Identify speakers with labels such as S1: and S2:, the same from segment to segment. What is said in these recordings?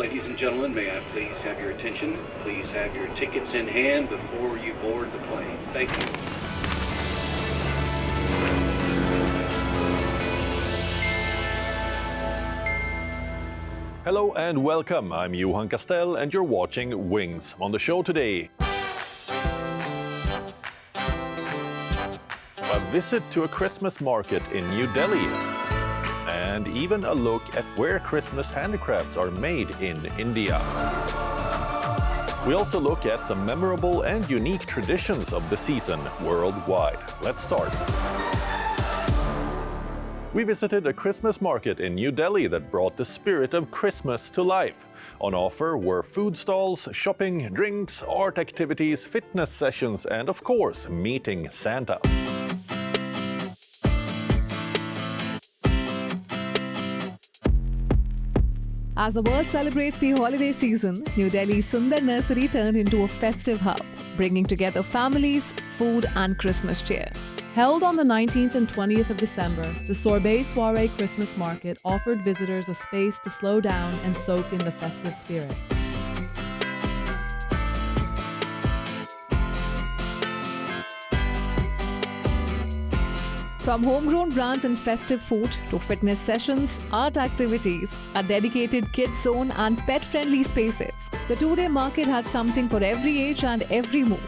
S1: Ladies and gentlemen, may I please have your attention? Please have your tickets in hand before you board the plane. Thank you.
S2: Hello and welcome. I'm Johan Castell and you're watching Wings. On the show today, a visit to a Christmas market in New Delhi, and even a look at where Christmas handicrafts are made in India. We also look at some memorable and unique traditions of the season worldwide. Let's start. We visited a Christmas market in New Delhi that brought the spirit of Christmas to life. On offer were food stalls, shopping, drinks, art activities, fitness sessions, and of course, meeting Santa.
S3: As the world celebrates the holiday season, New Delhi's Sundar Nursery turned into a festive hub, bringing together families, food and Christmas cheer.
S4: Held on the 19th and 20th of December, the Sorbet Soiree Christmas Market offered visitors a space to slow down and soak in the festive spirit.
S3: From homegrown brands and festive food to fitness sessions, art activities, a dedicated kids zone and pet-friendly spaces, the two-day market had something for every age and every mood.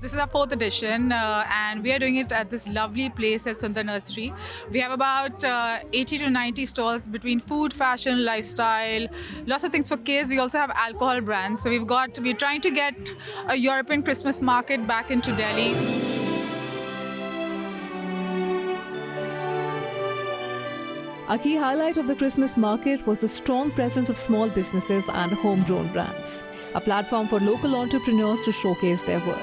S5: This is our fourth edition and we are doing it at this lovely place at Sundar Nursery. We have about 80 to 90 stalls between food, fashion, lifestyle, lots of things for kids. We also have alcohol brands. So we're trying to get a European Christmas market back into Delhi.
S3: A key highlight of the Christmas market was the strong presence of small businesses and homegrown brands, a platform for local entrepreneurs to showcase their work.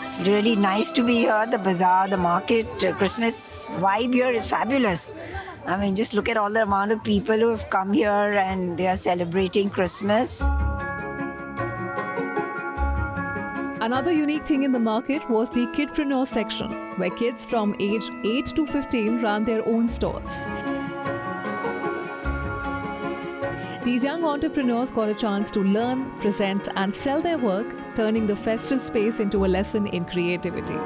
S6: It's really nice to be here. The bazaar, the market, Christmas vibe here is fabulous. I mean, just look at all the amount of people who have come here and they are celebrating Christmas.
S3: Another unique thing in the market was the Kidpreneur section, where kids from age 8 to 15 ran their own stalls. These young entrepreneurs got a chance to learn, present and sell their work, turning the festive space into a lesson in creativity.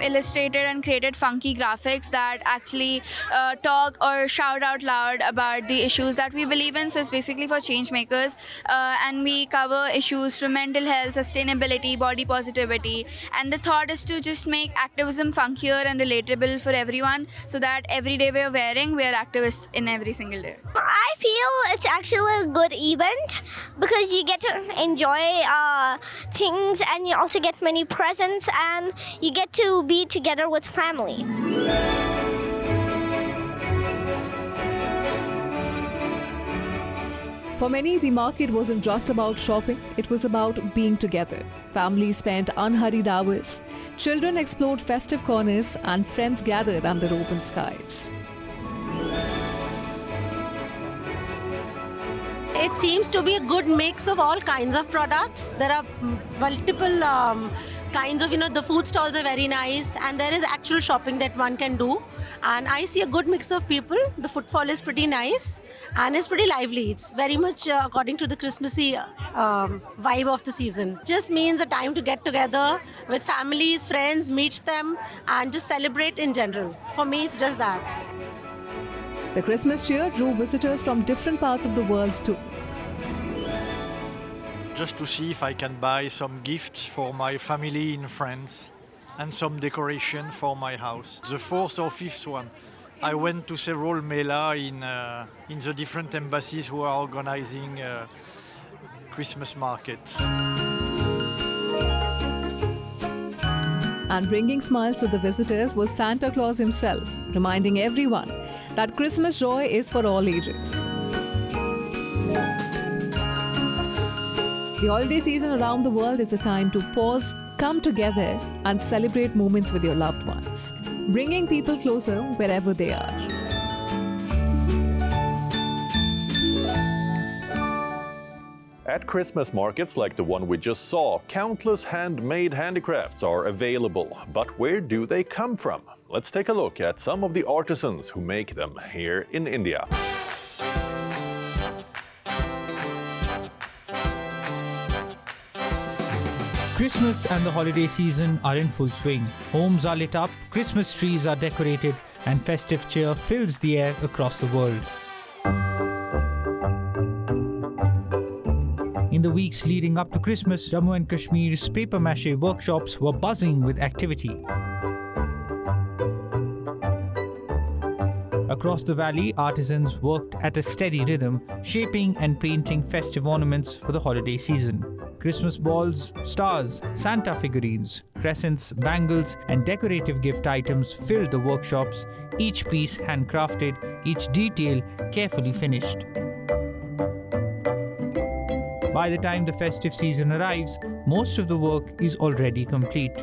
S7: Illustrated and created funky graphics that actually talk or shout out loud about the issues that we believe in. So it's basically for change makers, and we cover issues from mental health, sustainability, body positivity, and the thought is to just make activism funkier and relatable for everyone, so that every day we are wearing, we are activists in every single day.
S8: I feel it's actually a good event because you get to enjoy things, and you also get many presents, and you get to be together with family.
S3: For many, the market wasn't just about shopping, it was about being together. Families spent unhurried hours, children explored festive corners, and friends gathered under open skies.
S9: It seems to be a good mix of all kinds of products. There are multiple kinds of, the food stalls are very nice, and there is actual shopping that one can do. And I see a good mix of people. The footfall is pretty nice and it's pretty lively. It's very much according to the Christmassy vibe of the season. Just means a time to get together with families, friends, meet them, and just celebrate in general. For me, it's just that.
S3: The Christmas cheer drew visitors from different parts of the world too.
S10: Just to see if I can buy some gifts for my family in France and some decoration for my house. The fourth or fifth one. I went to several mela in the different embassies who are organizing Christmas markets.
S3: And bringing smiles to the visitors was Santa Claus himself, reminding everyone that Christmas joy is for all ages. The holiday season around the world is a time to pause, come together and celebrate moments with your loved ones, bringing people closer wherever they are.
S2: At Christmas markets like the one we just saw, countless handmade handicrafts are available. But where do they come from? let's take a look at some of the artisans who make them here in India.
S11: Christmas and the holiday season are in full swing. Homes are lit up, Christmas trees are decorated, and festive cheer fills the air across the world. In the weeks leading up to Christmas, Jammu and Kashmir's paper mache workshops were buzzing with activity. Across the valley, artisans worked at a steady rhythm, shaping and painting festive ornaments for the holiday season. Christmas balls, stars, Santa figurines, crescents, bangles, and decorative gift items filled the workshops, each piece handcrafted, each detail carefully finished. By the time the festive season arrives, most of the work is already complete.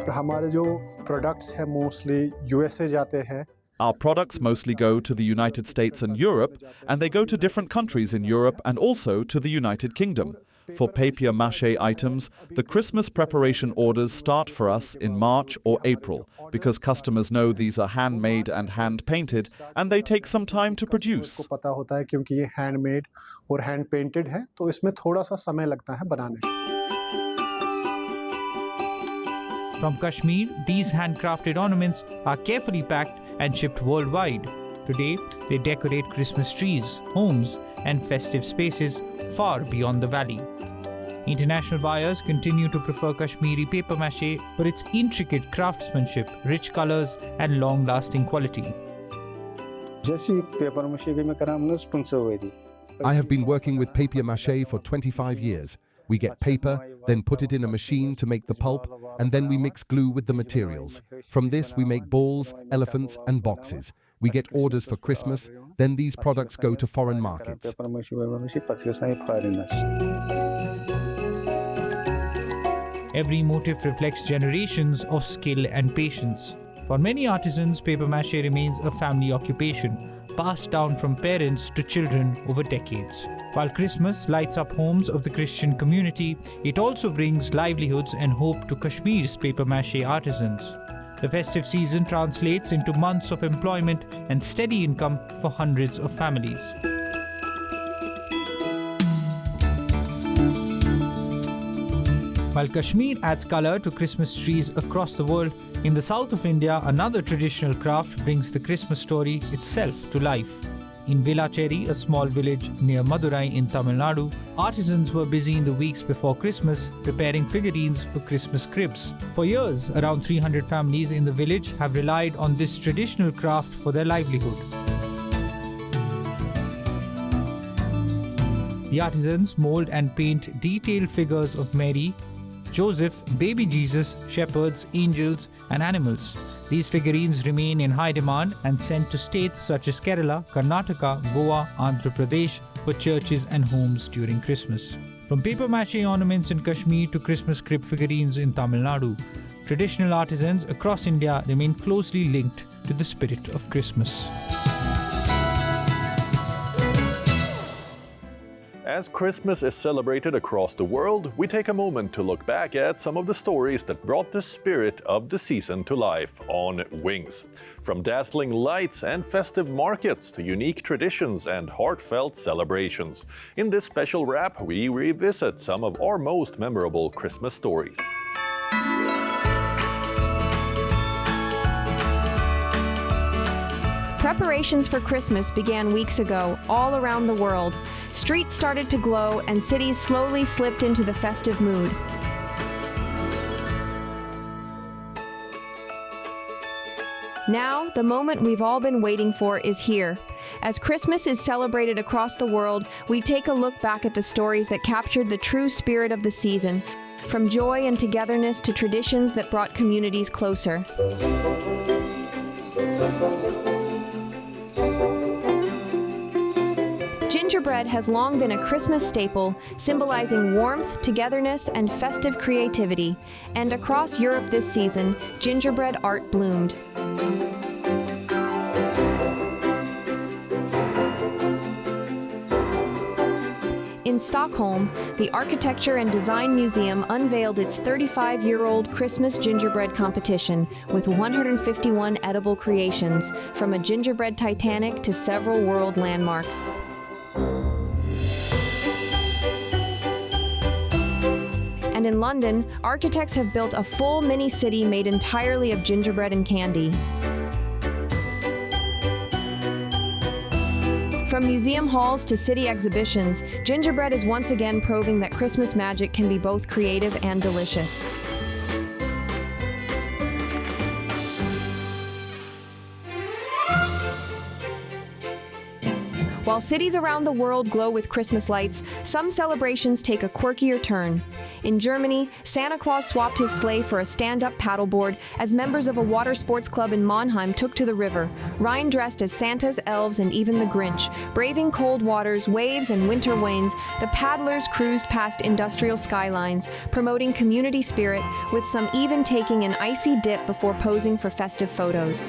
S12: हमारे जो products हैं mostly USA जाते हैं.
S13: Our products mostly go to the United States and Europe, and they go to different countries in Europe and also to the United Kingdom. For papier-mâché items, the Christmas preparation orders start for us in March or April, because customers know these are handmade and hand-painted, and they take some time to produce.
S12: उसको पता होता है क्योंकि ये handmade और hand-painted है, तो इसमें थोड़ा सा समय लगता है बनाने में.
S11: From Kashmir, these handcrafted ornaments are carefully packed and shipped worldwide. Today, they decorate Christmas trees, homes, and festive spaces far beyond the valley. International buyers continue to prefer Kashmiri paper mache for its intricate craftsmanship, rich colors, and long-lasting quality.
S14: I have been working with papier-mâché for 25 years. We get paper, then put it in a machine to make the pulp, and then we mix glue with the materials. From this, we make balls, elephants, and boxes. We get orders for Christmas, then these products go to foreign markets.
S11: Every motif reflects generations of skill and patience. For many artisans, paper mache remains a family occupation, passed down from parents to children over decades. While Christmas lights up homes of the Christian community, it also brings livelihoods and hope to Kashmir's paper mache artisans. The festive season translates into months of employment and steady income for hundreds of families. While Kashmir adds color to Christmas trees across the world, in the south of India, another traditional craft brings the Christmas story itself to life. In Velachery, a small village near Madurai in Tamil Nadu, artisans were busy in the weeks before Christmas preparing figurines for Christmas cribs. For years, around 300 families in the village have relied on this traditional craft for their livelihood. The artisans mold and paint detailed figures of Mary, Joseph, baby Jesus, shepherds, angels, and animals. These figurines remain in high demand and sent to states such as Kerala, Karnataka, Goa, Andhra Pradesh for churches and homes during Christmas. From paper mache ornaments in Kashmir to Christmas crib figurines in Tamil Nadu, traditional artisans across India remain closely linked to the spirit of Christmas.
S2: As Christmas is celebrated across the world, we take a moment to look back at some of the stories that brought the spirit of the season to life on wings. From dazzling lights and festive markets to unique traditions and heartfelt celebrations. In this special wrap, we revisit some of our most memorable Christmas stories.
S15: Preparations for Christmas began weeks ago all around the world. Streets started to glow and cities slowly slipped into the festive mood. Now, the moment we've all been waiting for is here. As Christmas is celebrated across the world, we take a look back at the stories that captured the true spirit of the season, from joy and togetherness to traditions that brought communities closer. Gingerbread has long been a Christmas staple, symbolizing warmth, togetherness, and festive creativity. And across Europe this season, gingerbread art bloomed. In Stockholm, the Architecture and Design Museum unveiled its 35-year-old Christmas gingerbread competition with 151 edible creations, from a gingerbread Titanic to several world landmarks. And in London, architects have built a full mini-city made entirely of gingerbread and candy. From museum halls to city exhibitions, gingerbread is once again proving that Christmas magic can be both creative and delicious. While cities around the world glow with Christmas lights, some celebrations take a quirkier turn. In Germany, Santa Claus swapped his sleigh for a stand-up paddleboard as members of a water sports club in Mannheim took to the river, Rhine dressed as Santas, elves, and even the Grinch. Braving cold waters, waves, and winter winds, the paddlers cruised past industrial skylines, promoting community spirit, with some even taking an icy dip before posing for festive photos.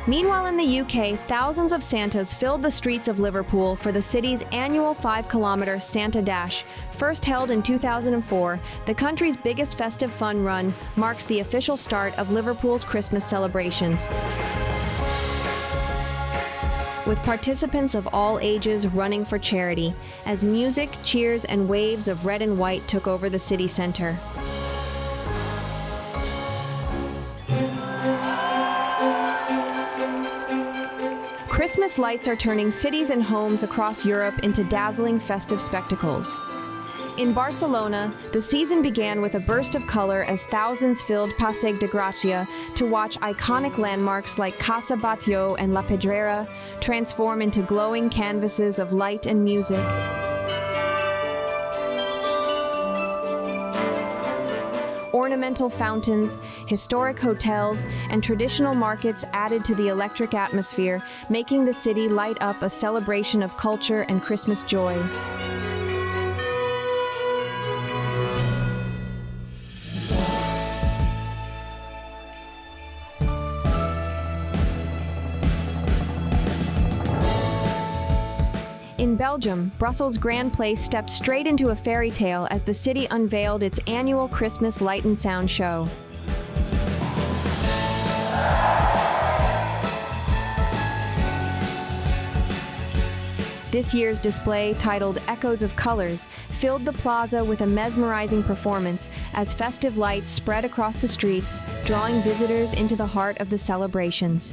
S15: Meanwhile, in the UK, thousands of Santas filled the streets of Liverpool for the city's annual 5-kilometre Santa Dash. First held in 2004, the country's biggest festive fun run marks the official start of Liverpool's Christmas celebrations, with participants of all ages running for charity, as music, cheers, and waves of red and white took over the city centre. Christmas lights are turning cities and homes across Europe into dazzling festive spectacles. In Barcelona, the season began with a burst of color as thousands filled Passeig de Gràcia to watch iconic landmarks like Casa Batlló and La Pedrera transform into glowing canvases of light and music. Ornamental fountains, historic hotels, and traditional markets added to the electric atmosphere, making the city light up a celebration of culture and Christmas joy. In Belgium, Brussels' Grand Place stepped straight into a fairy tale as the city unveiled its annual Christmas light and sound show. This year's display, titled Echoes of Colors, filled the plaza with a mesmerizing performance as festive lights spread across the streets, drawing visitors into the heart of the celebrations.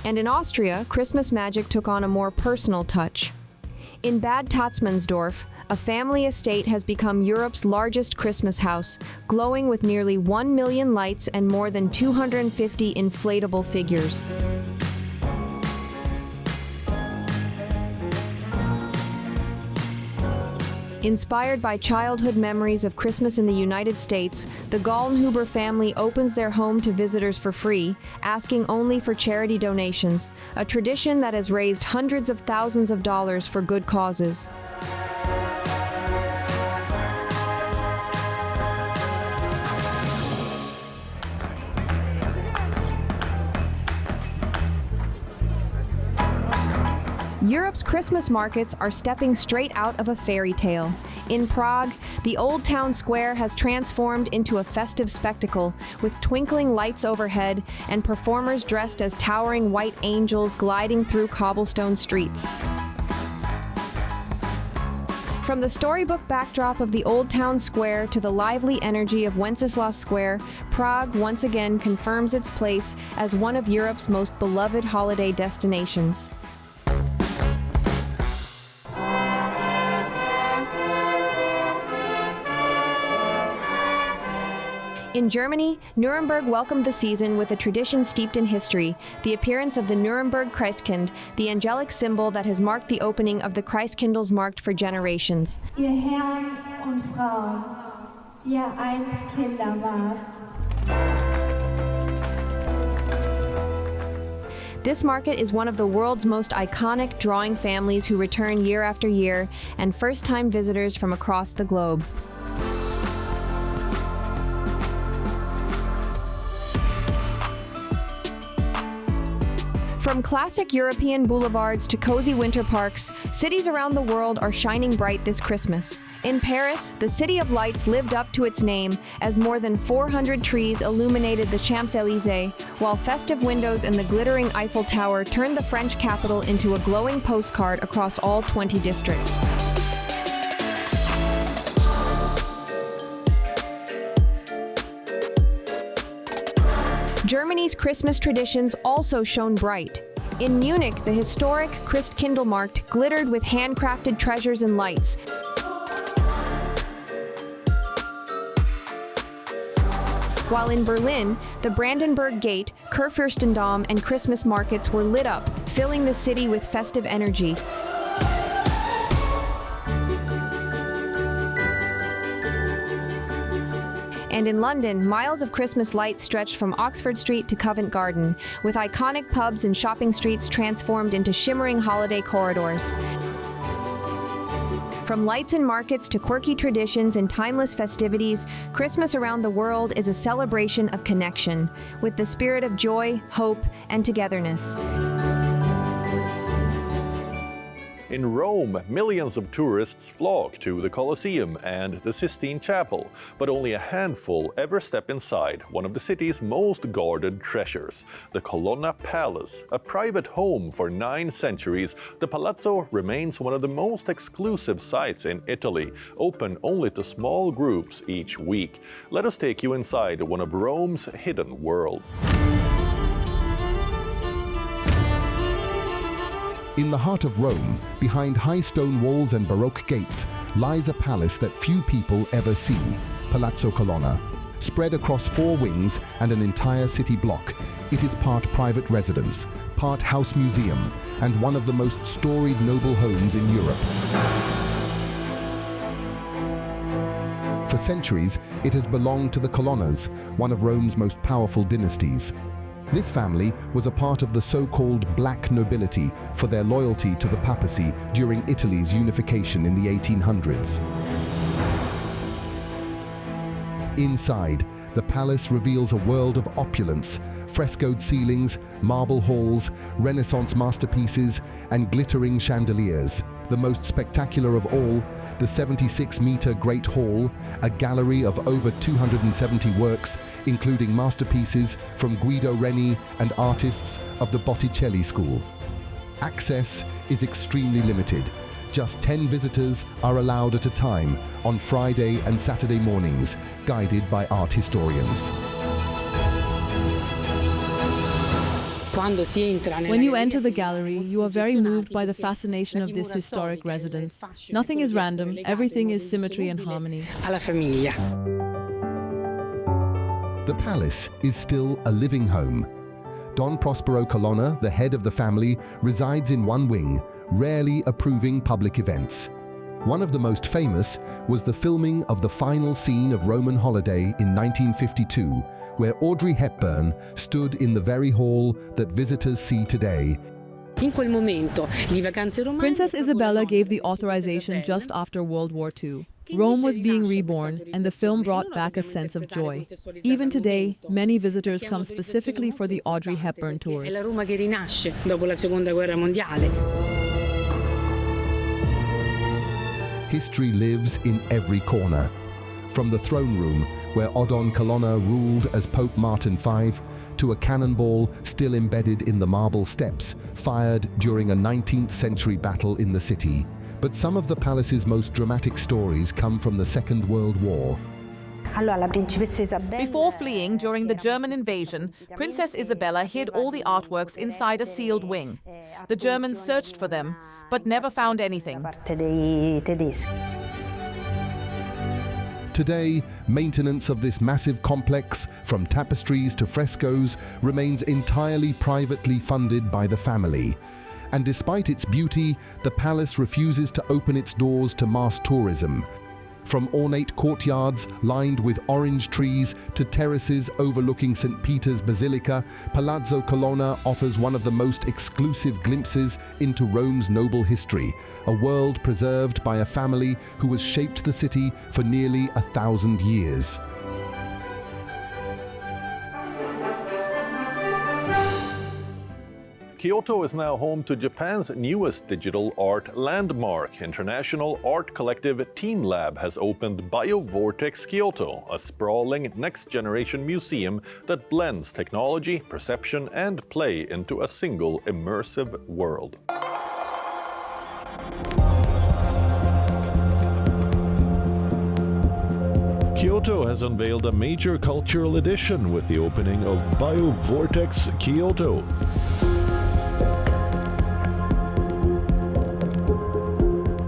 S15: And in Austria, Christmas magic took on a more personal touch. In Bad Tatzmannsdorf, a family estate has become Europe's largest Christmas house, glowing with nearly 1 million lights and more than 250 inflatable figures. Inspired by childhood memories of Christmas in the United States, the Gallenhuber family opens their home to visitors for free, asking only for charity donations, a tradition that has raised hundreds of thousands of dollars for good causes. Europe's Christmas markets are stepping straight out of a fairy tale. In Prague, the Old Town Square has transformed into a festive spectacle, with twinkling lights overhead and performers dressed as towering white angels gliding through cobblestone streets. From the storybook backdrop of the Old Town Square to the lively energy of Wenceslas Square, Prague once again confirms its place as one of Europe's most beloved holiday destinations. In Germany, Nuremberg welcomed the season with a tradition steeped in history, the appearance of the Nuremberg Christkind, the angelic symbol that has marked the opening of the Christkindlesmarkt for generations.
S16: Ihr Herren und Frauen, die ihr einst Kinder wart.
S15: This market is one of the world's most iconic drawing families who return year after year, and first-time visitors from across the globe. From classic European boulevards to cozy winter parks, cities around the world are shining bright this Christmas. In Paris, the City of Lights lived up to its name as more than 400 trees illuminated the Champs-Élysées, while festive windows and the glittering Eiffel Tower turned the French capital into a glowing postcard across all 20 districts. Germany's Christmas traditions also shone bright. In Munich, the historic Christkindlmarkt glittered with handcrafted treasures and lights. While in Berlin, the Brandenburg Gate, Kurfürstendamm, and Christmas markets were lit up, filling the city with festive energy. And in London, miles of Christmas lights stretched from Oxford Street to Covent Garden, with iconic pubs and shopping streets transformed into shimmering holiday corridors. From lights in markets to quirky traditions and timeless festivities, Christmas around the world is a celebration of connection, with the spirit of joy, hope, and togetherness.
S2: In Rome, millions of tourists flock to the Colosseum and the Sistine Chapel, but only a handful ever step inside one of the city's most guarded treasures, the Colonna Palace. A private home for 9 centuries, the Palazzo remains one of the most exclusive sites in Italy, open only to small groups each week. Let us take you inside one of Rome's hidden worlds.
S14: In the heart of Rome, behind high stone walls and Baroque gates, lies a palace that few people ever see, Palazzo Colonna. Spread across 4 wings and an entire city block, it is part private residence, part house museum, and one of the most storied noble homes in Europe. For centuries, it has belonged to the Colonnas, one of Rome's most powerful dynasties. This family was a part of the so-called black nobility for their loyalty to the papacy during Italy's unification in the 1800s. Inside, the palace reveals a world of opulence, frescoed ceilings, marble halls, Renaissance masterpieces, and glittering chandeliers. The most spectacular of all, the 76-meter Great Hall, a gallery of over 270 works, including masterpieces from Guido Reni and artists of the Botticelli school. Access is extremely limited. Just 10 visitors are allowed at a time on Friday and Saturday mornings, guided by art historians.
S4: When you enter the gallery, you are very moved by the fascination of this historic residence. Nothing is random, everything is symmetry and harmony.
S14: The palace is still a living home. Don Prospero Colonna, the head of the family, resides in one wing, rarely approving public events. One of the most famous was the filming of the final scene of Roman Holiday in 1952, where Audrey Hepburn stood in the very hall that visitors see today.
S4: Princess Isabella gave the authorization just after World War II. Rome was being reborn, and the film brought back a sense of joy. Even today, many visitors come specifically for the Audrey Hepburn tours.
S14: History lives in every corner. From the throne room, where Odon Colonna ruled as Pope Martin V, to a cannonball still embedded in the marble steps, fired during a 19th century battle in the city. But some of the palace's most dramatic stories come from the Second World War.
S17: Before fleeing during the German invasion, Princess Isabella hid all the artworks inside a sealed wing. The Germans searched for them, but never found anything.
S14: Today, maintenance of this massive complex, from tapestries to frescoes, remains entirely privately funded by the family. And despite its beauty, the palace refuses to open its doors to mass tourism. From ornate courtyards lined with orange trees to terraces overlooking St. Peter's Basilica, Palazzo Colonna offers one of the most exclusive glimpses into Rome's noble history, a world preserved by a family who has shaped the city for nearly 1,000 years.
S2: Kyoto is now home to Japan's newest digital art landmark. International art collective Team Lab has opened BioVortex Kyoto, a sprawling next-generation museum that blends technology, perception, and play into a single immersive world. Kyoto has unveiled a major cultural edition with the opening of BioVortex Kyoto.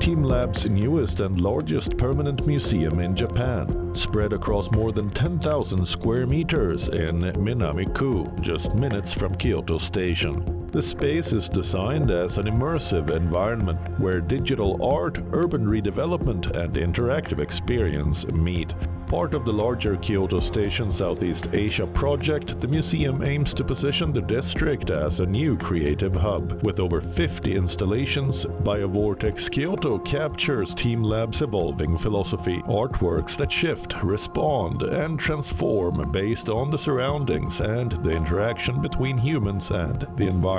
S2: Team Lab's newest and largest permanent museum in Japan, spread across more than 10,000 square meters in Minami-ku, just minutes from Kyoto Station. The space is designed as an immersive environment where digital art, urban redevelopment, and interactive experience meet. Part of the larger Kyoto Station Southeast Asia project, the museum aims to position the district as a new creative hub. With over 50 installations, BioVortex Kyoto captures Team Lab's evolving philosophy, artworks that shift, respond, and transform based on the surroundings and the interaction between humans and the environment.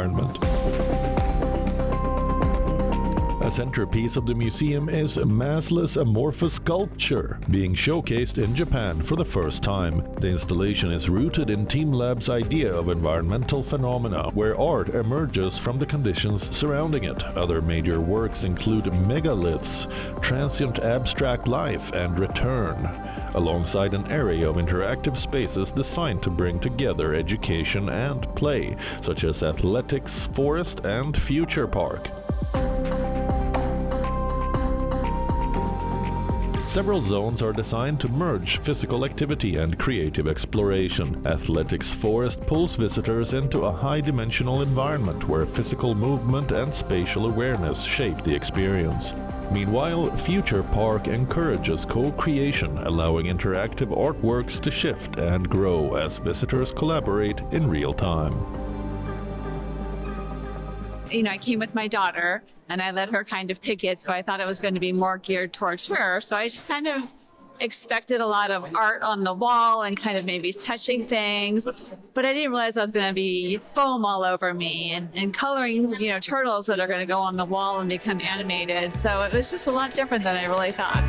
S2: A centerpiece of the museum is massless amorphous sculpture, being showcased in Japan for the first time. The installation is rooted in Team Lab's idea of environmental phenomena, where art emerges from the conditions surrounding it. Other major works include megaliths, transient abstract life, and return, alongside an array of interactive spaces designed to bring together education and play, such as athletics, forest, and future park. Several zones are designed to merge physical activity and creative exploration. Athletics Forest pulls visitors into a high-dimensional environment where physical movement and spatial awareness shape the experience. Meanwhile, Future Park encourages co-creation, allowing interactive artworks to shift and grow as visitors collaborate in real time.
S18: I came with my daughter and I let her kind of pick it, so I thought it was going to be more geared towards her. So I just kind of expected a lot of art on the wall and kind of maybe touching things, but I didn't realize I was going to be foam all over me and coloring, turtles that are going to go on the wall and become animated. So it was just a lot different than I really thought.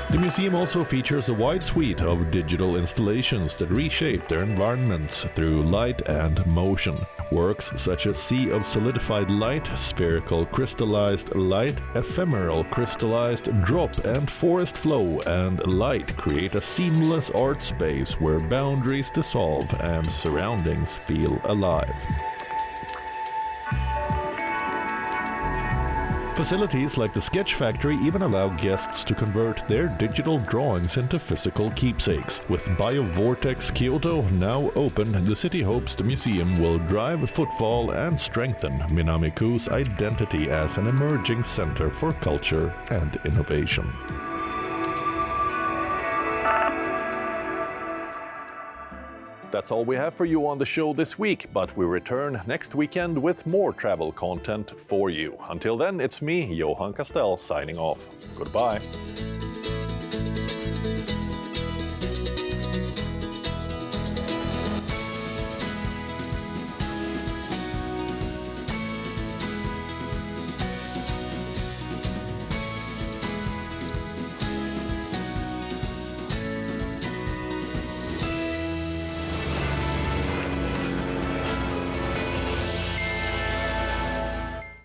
S2: The museum also features a wide suite of digital installations that reshape their environments through light and motion. Works such as Sea of Solidified Light, Spherical Crystallized Light, Ephemeral Crystallized Drop, and Forest Flow and Light create a seamless art space where boundaries dissolve and surroundings feel alive. Facilities like the Sketch Factory even allow guests to convert their digital drawings into physical keepsakes. With BioVortex Kyoto now open, the city hopes the museum will drive footfall and strengthen Minami-ku's identity as an emerging center for culture and innovation. That's all we have for you on the show this week, but we return next weekend with more travel content for you. Until then, it's me, Johan Castell, signing off. Goodbye.